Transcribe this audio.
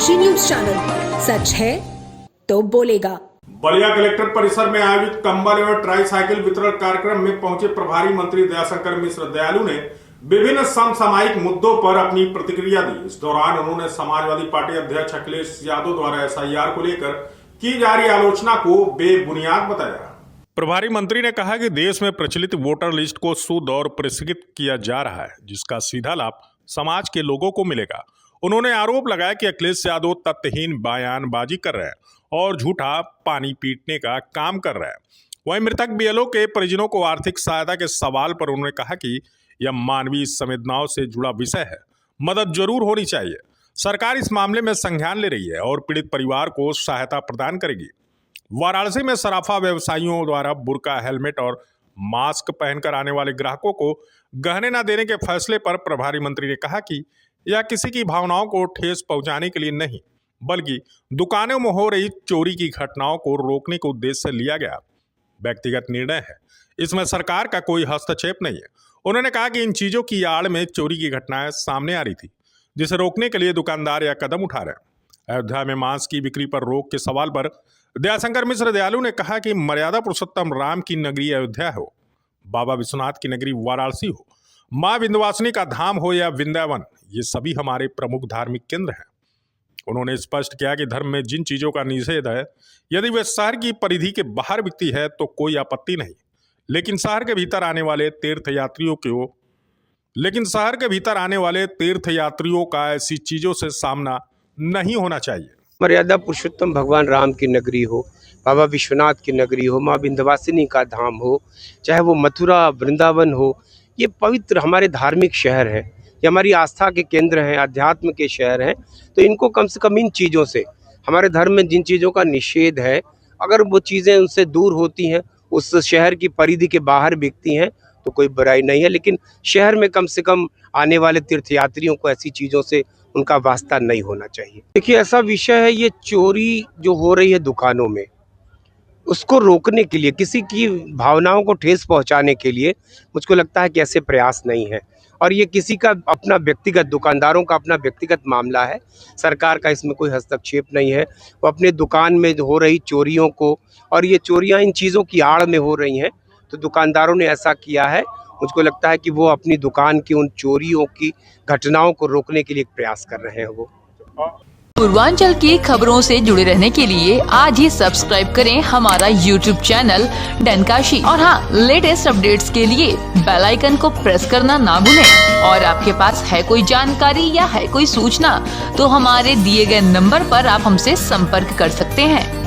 डनकाशी news channel, सच है तो बोलेगा। बलिया कलेक्टर परिसर में आयोजित कंबल एवं ट्राईसाइकिल वितरण कार्यक्रम में पहुंचे प्रभारी मंत्री दयाशंकर मिश्र दयालु ने विभिन्न समसामयिक मुद्दों पर अपनी प्रतिक्रिया दी। इस दौरान उन्होंने समाजवादी पार्टी अध्यक्ष अखिलेश यादव द्वारा SIR को लेकर की जा रही आलोचना को बेबुनियाद बताया। प्रभारी मंत्री ने कहा कि देश में प्रचलित वोटर लिस्ट को शुद्ध और परिष्कृत किया जा रहा है, जिसका सीधा लाभ समाज के लोगों को मिलेगा। उन्होंने आरोप लगाया कि अखिलेश यादव तथ्यहीन बयानबाजी कर रहे हैं और झूठा पानी पीटने का काम कर रहे हैं। वहीं मृतक BLO के परिजनों को आर्थिक सहायता के सवाल पर उन्होंने कहा कि यह मानवीय संवेदनाओं से जुड़ा विषय है, मदद जरूर होनी चाहिए। सरकार इस मामले में संज्ञान ले रही है और पीड़ित परिवार को सहायता प्रदान करेगी। वाराणसी में सराफा व्यवसायियों द्वारा बुर्का, हेलमेट और मास्क पहनकर आने वाले ग्राहकों को गहने न देने के फैसले पर प्रभारी मंत्री ने कहा कि यह किसी की भावनाओं को ठेस पहुंचाने के लिए नहीं, बल्कि दुकानों में हो रही चोरी की घटनाओं को रोकने के उद्देश्य से लिया गया व्यक्तिगत निर्णय है। इसमें सरकार का कोई हस्तक्षेप नहीं है। उन्होंने कहा कि इन चीजों की आड़ में चोरी की घटनाएं सामने आ रही थी, जिसे रोकने के लिए दुकानदार यह कदम उठा रहे हैं। अयोध्या में मांस की बिक्री पर रोक के सवाल पर दयाशंकर मिश्र दयालु ने कहा कि मर्यादा पुरुषोत्तम राम की नगरी अयोध्या हो, बाबा विश्वनाथ की नगरी वाराणसी हो, मां विंध्यवासिनी का धाम हो या वृंदावन, ये सभी हमारे प्रमुख धार्मिक केंद्र हैं। उन्होंने स्पष्ट किया कि धर्म में जिन चीजों का निषेध है, यदि वे शहर की परिधि के बाहर बिकती है तो कोई आपत्ति नहीं, लेकिन शहर के भीतर आने वाले तीर्थयात्रियों का ऐसी चीजों से सामना नहीं होना चाहिए। मर्यादा पुरुषोत्तम भगवान राम की नगरी हो, बाबा विश्वनाथ की नगरी हो, माँ विंध्यवासिनी का धाम हो, चाहे वो मथुरा वृंदावन हो, ये पवित्र हमारे धार्मिक शहर है, ये हमारी आस्था के केंद्र हैं, अध्यात्म के शहर हैं। तो इनको कम से कम इन चीज़ों से, हमारे धर्म में जिन चीज़ों का निषेध है, अगर वो चीज़ें उनसे दूर होती हैं, उस शहर की परिधि के बाहर बिकती हैं, तो कोई बुराई नहीं है। लेकिन शहर में कम से कम आने वाले तीर्थयात्रियों को ऐसी चीज़ों से उनका वास्ता नहीं होना चाहिए। देखिए, ऐसा विषय है, ये चोरी जो हो रही है दुकानों में, उसको रोकने के लिए, किसी की भावनाओं को ठेस पहुंचाने के लिए मुझको लगता है कि ऐसे प्रयास नहीं है। और ये किसी का अपना व्यक्तिगत, दुकानदारों का अपना व्यक्तिगत मामला है, सरकार का इसमें कोई हस्तक्षेप नहीं है। वो अपने दुकान में हो रही चोरियों को, और ये चोरियां इन चीज़ों की आड़ में हो रही हैं, तो दुकानदारों ने ऐसा किया है। मुझको लगता है कि वो अपनी दुकान की उन चोरियों की घटनाओं को रोकने के लिए प्रयास कर रहे हैं। वो पूर्वांचल की खबरों से जुड़े रहने के लिए आज ही सब्सक्राइब करें हमारा YouTube चैनल डनकाशी, और हाँ, लेटेस्ट अपडेट्स के लिए बेल आइकन को प्रेस करना ना भूलें। और आपके पास है कोई जानकारी या है कोई सूचना, तो हमारे दिए गए नंबर पर आप हमसे संपर्क कर सकते हैं।